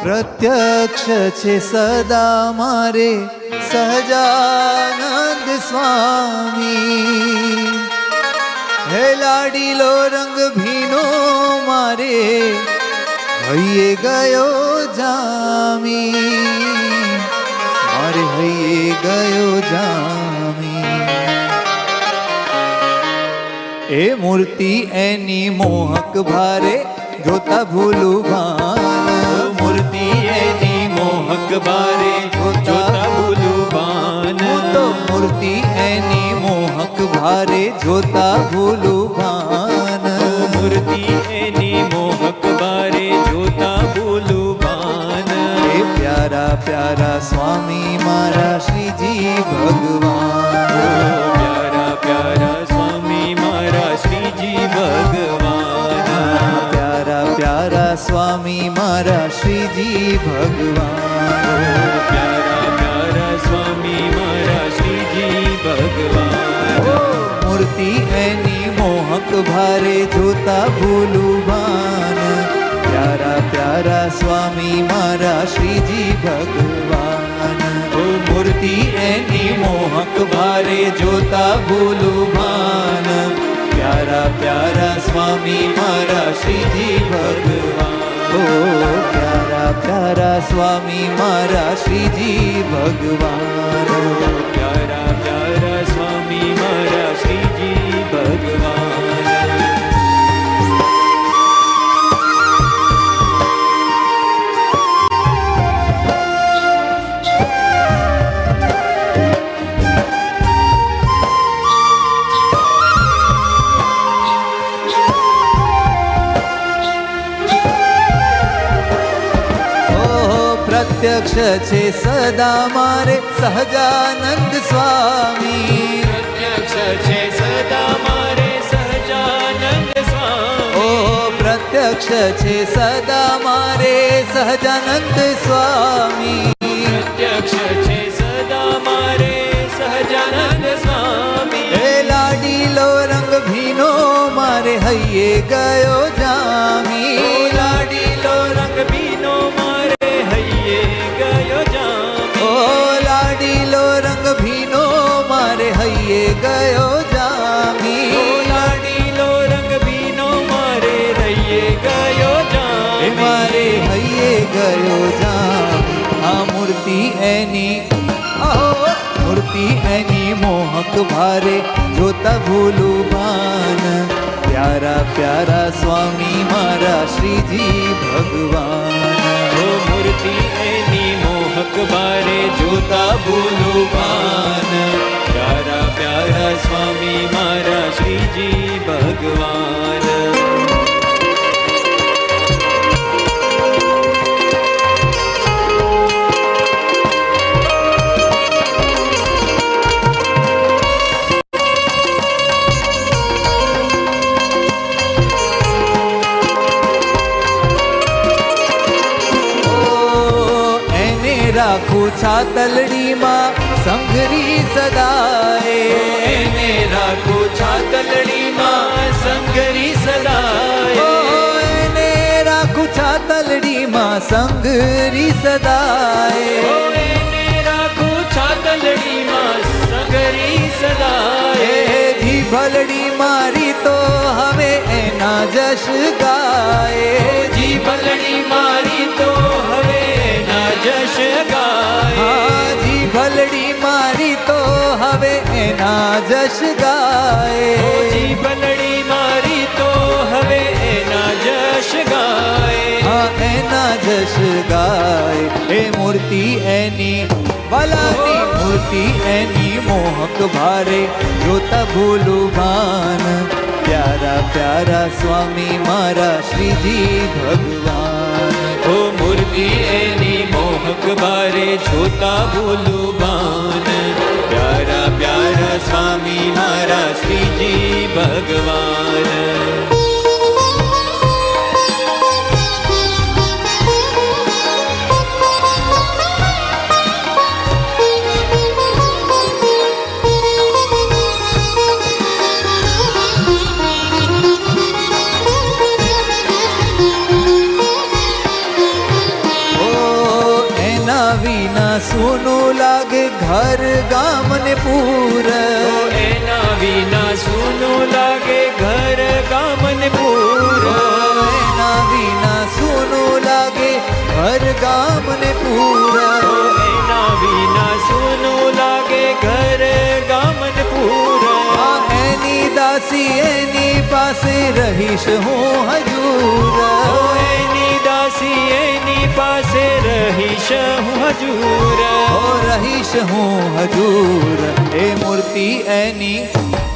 પ્રત્યક્ષ છે સદા મારે સહજાનંદ સ્વામી. હે લાડીલો રંગ ભીનો મારે હૈયે ગયો જામી, મારે હૈયે ગયો જામી. એ મૂર્તિ એની મોહક ભારે જોતા ભૂલું ભાન, મૂર્તિ એની મોહક બારે જોતા ભૂલું ભાન. તો મૂર્તિ એની મોહક ભારે જોતા ભૂલું ભાન, મૂર્તિ એની મોહક બારે જોતા ભૂલું ભાન. એ પ્યારા પ્યારા સ્વામી મારા શ્રીજી ભગવાન, પ્યારા પ્યારા સ્વામી મારા શ્રીજી ભગવાન. પ્યારા પ્યારા સ્વામી મારા શ્રીજી ભગવાન. પ્યારા પ્યારા સ્વામી મારા શ્રીજી ભગવાન. મૂર્તિ એની મોહક ભારે જોતા ભૂલું ભાન, પ્યારા પ્યારા સ્વામી મારા શ્રીજી ભગવાન. મૂર્તિ એની મોહક ભારે જોતા ભૂલું ભાન, પ્યારા પ્યારા સ્વામી મારા શ્રીજી ભગવાન. ઓ પ્યારા પ્યારા સ્વામી મારા શ્રીજી ભગવાન. પ્યારા પ્યારા સ્વામી મારા શ્રીજી ભગવાન. પ્રત્યક્ષ છે સદા મારે સહજાનંદ સ્વામી. પ્રત્યક્ષ છે સદા મારે સહજાનંદ સ્વામી. ઓ પ્રત્યક્ષ છે સદા મારે સહજાનંદ સ્વામી. પ્રત્યક્ષ છે સદા મારે સહજાનંદ સ્વામી. હે લાડીલો રંગ ભીનો મારે હૈયે ગયો જામી, લાડીલો રંગ ભીનો મારે હૈયે ગયો જામી. ઓ લાડીલો રંગ ભીનો મારે હૈયે ગયો જામી. લાડીલો રંગ ભીનો મારે હૈયે ગયો જામી. મારે હૈયે ગયો જામી. આ મૂર્તિ એની મૂર્તિ એની મોહક ભારે જોતા ભૂલું ભાન, પ્યારા પ્યારા સ્વામી મારા શ્રીજી ભગવાન. ઓ મૂર્તિ એની મોહક બારે જોતા ભૂલું ભાન, પ્યારા પ્યારા સ્વામી મારા શ્રીજી ભગવાન. રાખું છાતલડીમાં સંઘરી સદાએ, એને રાખું છાતલડીમાં સંઘરી સદાય. એને રાખું છાતલડીમાં સંઘરી સદાએ. એને રાખું છાતલડીમાં સંઘરી સદાય. જીભલડી મારી તો હવે એના જશ ગાય, જીભલડી મારી તો હવે એના જશ ગાય. જીભલડી મારી તો હવે એના જશ ગાય. જીભલડી મારી તો હવે એના જશ ગાય. એના જશ ગાય. એ મૂર્તિ એની ભલાની મૂર્તિ એની મોહક ભારે જોતા ભૂલું ભાન, પ્યારા પ્યારા સ્વામી મારા શ્રીજી ભગવાન. ઓ મૂર્તિ એની મોહક બારે જોતા ભૂલું ભાન, પ્યારા પ્યારા સ્વામી મારા શ્રીજી ભગવાન. વિના સૂનું લાગે ઘર ગામ ને પૂર. એના વિના સૂનું લાગે ઘર ગામ ને પૂર. એના વિના સૂનું લાગે ઘર ગામ ને પૂર. એના વિના સૂનું લાગે ઘર ગામ ને પૂર. એની દાસી એની પાસે રહીશ હું હજૂર. એની દાસી એની પાસે રહીશ હું હજૂર. રહીશ હું હજૂર. એ મૂર્તિ એની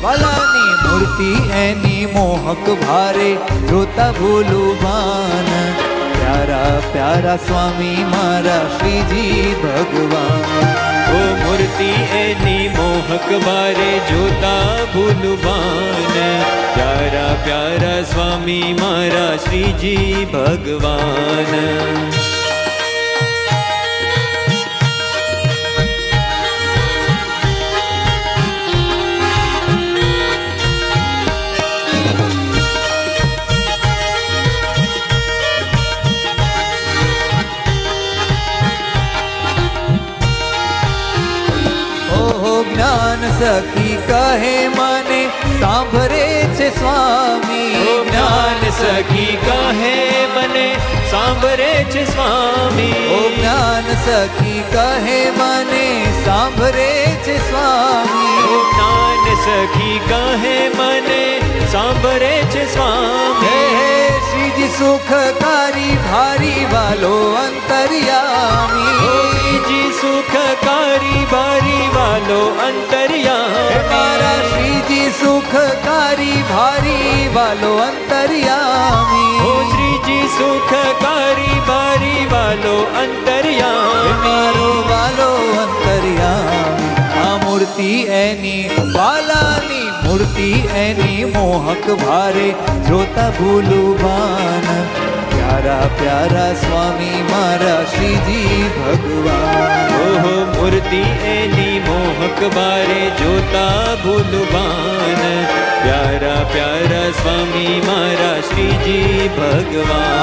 વાલાની મૂર્તિ એની મોહક ભારે જોતા ભૂલું ભાન. પ્યારા પ્યારા સ્વામી મારા શ્રીજી ભગવાન. ઓ મૂર્તિ એની મોહક બારે જોતા ભૂલવાન. પ્યારા પ્યારા સ્વામી મારા શ્રીજી ભગવાન. જ્ઞાન સખી કહે મને સાંભળે છે સ્વામી. જ્ઞાન સખી કહે મને સાંભળે છે સ્વામી. જ્ઞાન સખી કહે મને સાંભળે છે સ્વામી. જ્ઞાન સખી કહે મને સાંભળે છે સ્વામી. શ્રીજી સુખકારી ભારી વાલો અંતર્યામી. શ્રીજી સુખકારી ભારી વાલો અંતર્યામી. મારા શ્રીજી સુખકારી ભારી વાલો અંતર્યામી. ઓ શ્રીજી સુખકારી ભારી વાલો અંતર્યામી. મારો વાલો અંતર્યામી. આ મૂર્તિ એની વાલાની મૂર્તિ એની મોહક ભારે જોતા ભૂલું ભાન. પ્યારા પ્યારા સ્વામી મારા શ્રીજી ભગવાન. ઓહો મૂર્તિ એની મોહક બારે જોતા ભૂલવાન. પ્યારા પ્યારા સ્વામી મારા શ્રીજી ભગવાન.